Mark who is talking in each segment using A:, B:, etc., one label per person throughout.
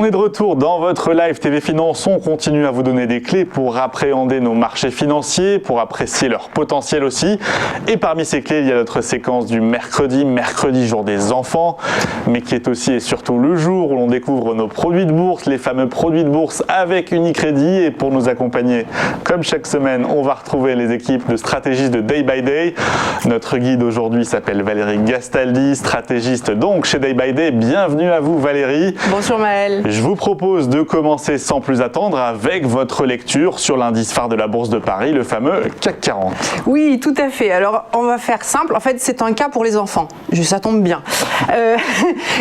A: On est de retour dans votre live TV Finance. On continue à vous donner des clés pour appréhender nos marchés financiers, pour apprécier leur potentiel aussi. Et parmi ces clés, il y a notre séquence du mercredi, jour des enfants, mais qui est aussi et surtout le jour où l'on découvre nos produits de bourse, les fameux produits de bourse avec Unicredit. Et pour nous accompagner, comme chaque semaine, on va retrouver les équipes de stratégistes de Day by Day. Notre guide aujourd'hui s'appelle Valérie Gastaldi, stratégiste donc chez Day by Day. Bienvenue à vous Valérie.
B: Bonjour Maël.
A: Je vous propose de commencer sans plus attendre avec votre lecture sur l'indice phare de la Bourse de Paris, le fameux CAC 40.
B: Oui, tout à fait. Alors, on va faire simple. En fait, c'est un cas pour les enfants. Ça tombe bien.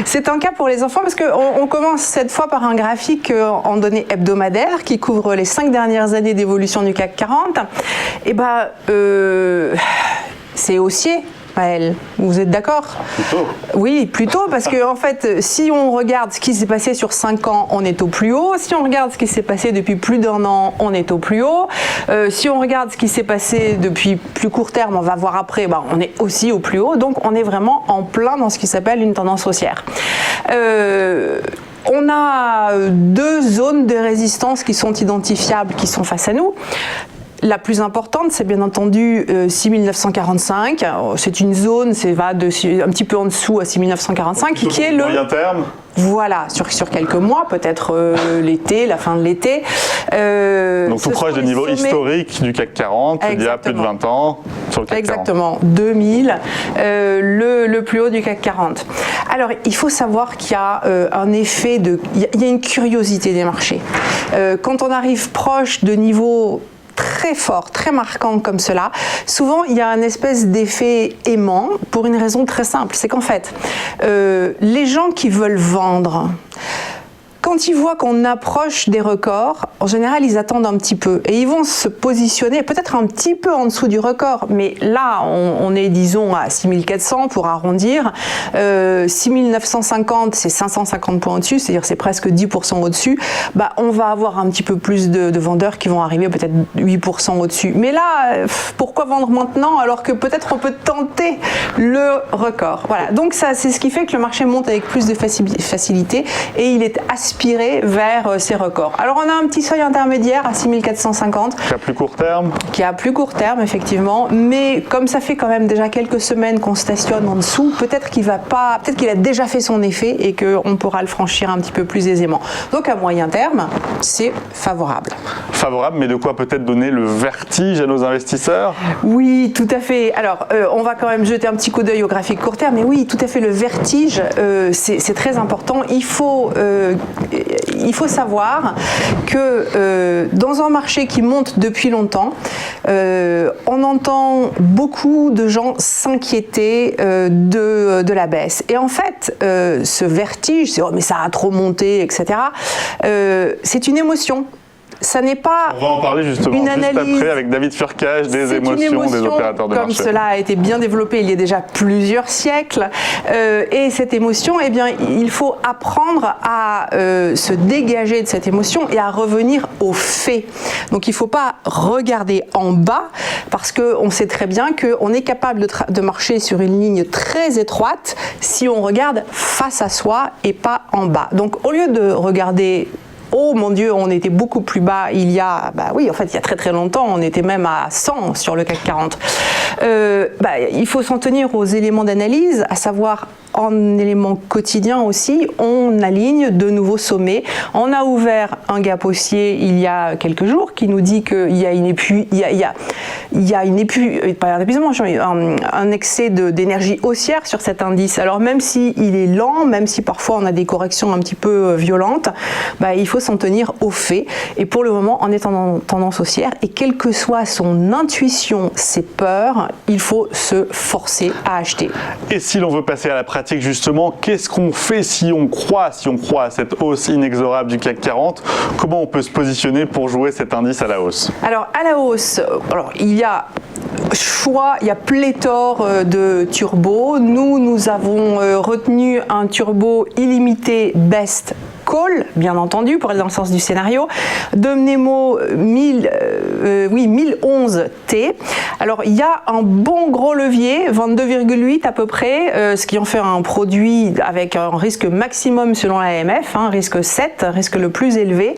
B: C'est un cas pour les enfants parce qu'on commence cette fois par un graphique en données hebdomadaires qui couvre les 5 dernières années d'évolution du CAC 40. Et c'est haussier. Maël, vous êtes d'accord?
A: Plutôt.
B: Oui, plutôt, parce que en fait, si on regarde ce qui s'est passé sur 5 ans, on est au plus haut. Si on regarde ce qui s'est passé depuis plus d'1 an, on est au plus haut. Si on regarde ce qui s'est passé depuis plus court terme, on va voir après, on est aussi au plus haut. Donc, on est vraiment en plein dans ce qui s'appelle une tendance haussière. On a 2 zones de résistance qui sont identifiables, qui sont face à nous. La plus importante, c'est bien entendu 6945. C'est une zone, ça va un petit peu en dessous à 6945, qui est le
A: moyen terme.
B: Voilà, sur quelques mois, peut-être l'été, la fin de l'été.
A: Donc tout proche des niveaux historiques du CAC 40, il y a plus de 20 ans, sur le CAC 40.
B: Exactement, 2000, le plus haut du CAC 40. Alors, il faut savoir qu'il y a un effet il y a une curiosité des marchés. Quand on arrive proche de niveaux très fort, très marquant comme cela, souvent il y a un espèce d'effet aimant pour une raison très simple, c'est qu'en fait, les gens qui veulent vendre, quand ils voient qu'on approche des records, en général, ils attendent un petit peu et ils vont se positionner peut-être un petit peu en dessous du record, mais là, on est, disons, à 6400 pour arrondir. 6950, c'est 550 points au-dessus, c'est-à-dire c'est presque 10% au-dessus. On va avoir un petit peu plus de vendeurs qui vont arriver, peut-être 8% au-dessus. Mais là, pourquoi vendre maintenant alors que peut-être on peut tenter le record? Voilà, donc ça, c'est ce qui fait que le marché monte avec plus de facilité et il est aspiré vers ces records. Alors on a un petit seuil intermédiaire à 6450.
A: Qui a plus court terme.
B: Qui a plus court terme, effectivement. Mais comme ça fait quand même déjà quelques semaines qu'on stationne en dessous, peut-être qu'il a déjà fait son effet et qu'on pourra le franchir un petit peu plus aisément. Donc à moyen terme, c'est favorable.
A: Favorable, mais de quoi peut-être donner le vertige à nos investisseurs? Oui,
B: tout à fait. Alors, on va quand même jeter un petit coup d'œil au graphique court terme, mais oui, tout à fait, le vertige, c'est très important. Il faut savoir que dans un marché qui monte depuis longtemps, on entend beaucoup de gens s'inquiéter de la baisse. Et en fait, ce vertige, c'est « oh mais ça a trop monté », etc. C'est une émotion. Ça n'est pas
A: on va en parler justement
B: une analyse,
A: juste après avec David Furcage des émotions des opérateurs de marché.
B: Comme cela a été bien développé il y a déjà plusieurs siècles. Et cette émotion, il faut apprendre à se dégager de cette émotion et à revenir aux faits. Donc il ne faut pas regarder en bas parce qu'on sait très bien qu'on est capable de marcher sur une ligne très étroite si on regarde face à soi et pas en bas. Donc au lieu de regarder oh mon Dieu, on était beaucoup plus bas il y a très très longtemps, on était même à 100 sur le CAC 40. Il faut s'en tenir aux éléments d'analyse, à savoir en éléments quotidiens aussi, on aligne de nouveaux sommets. On a ouvert un gap haussier il y a quelques jours qui nous dit qu'il y a un excès d'énergie haussière sur cet indice. Alors même s'il est lent, même si parfois on a des corrections un petit peu violentes, il faut s'en tenir aux faits. Et pour le moment, on est en tendance haussière et quelle que soit son intuition, ses peurs, il faut se forcer à acheter.
A: Et si l'on veut passer à la pratique justement, qu'est-ce qu'on fait si on croit à cette hausse inexorable du CAC 40? Comment on peut se positionner pour jouer cet indice à la hausse?
B: Alors à la hausse, il y a pléthore de turbos. Nous avons retenu un turbo illimité Best call, bien entendu, pour aller dans le sens du scénario. De Mnemo 1011 T. Alors il y a un bon gros levier, 22,8 à peu près, ce qui en fait un produit avec un risque maximum selon l'AMF, risque 7, risque le plus élevé,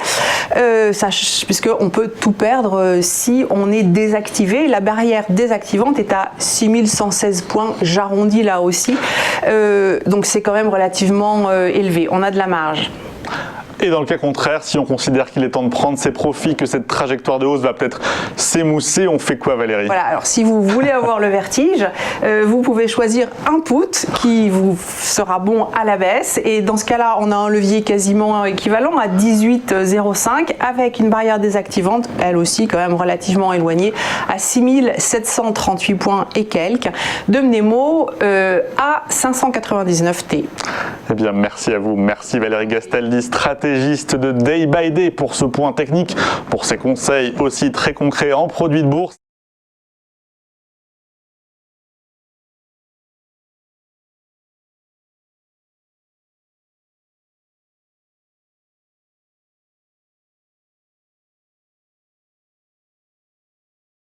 B: puisqu'on peut tout perdre si on est désactivé. La barrière désactivante est à 6116 points, j'arrondis là aussi, donc c'est quand même relativement élevé, on a de la marge.
A: Et dans le cas contraire, si on considère qu'il est temps de prendre ses profits, que cette trajectoire de hausse va peut-être s'émousser, on fait quoi, Valérie?
B: Voilà, alors si vous voulez avoir le vertige, vous pouvez choisir un put qui vous sera bon à la baisse. Et dans ce cas-là, on a un levier quasiment équivalent à 18,05 avec une barrière désactivante, elle aussi quand même relativement éloignée, à 6738 points et quelques, de Mnemo à 599 T.
A: Eh bien, merci à vous. Merci Valérie Gastaldi, stratégiste de Day by Day pour ce point technique, pour ces conseils aussi très concrets en produits de bourse.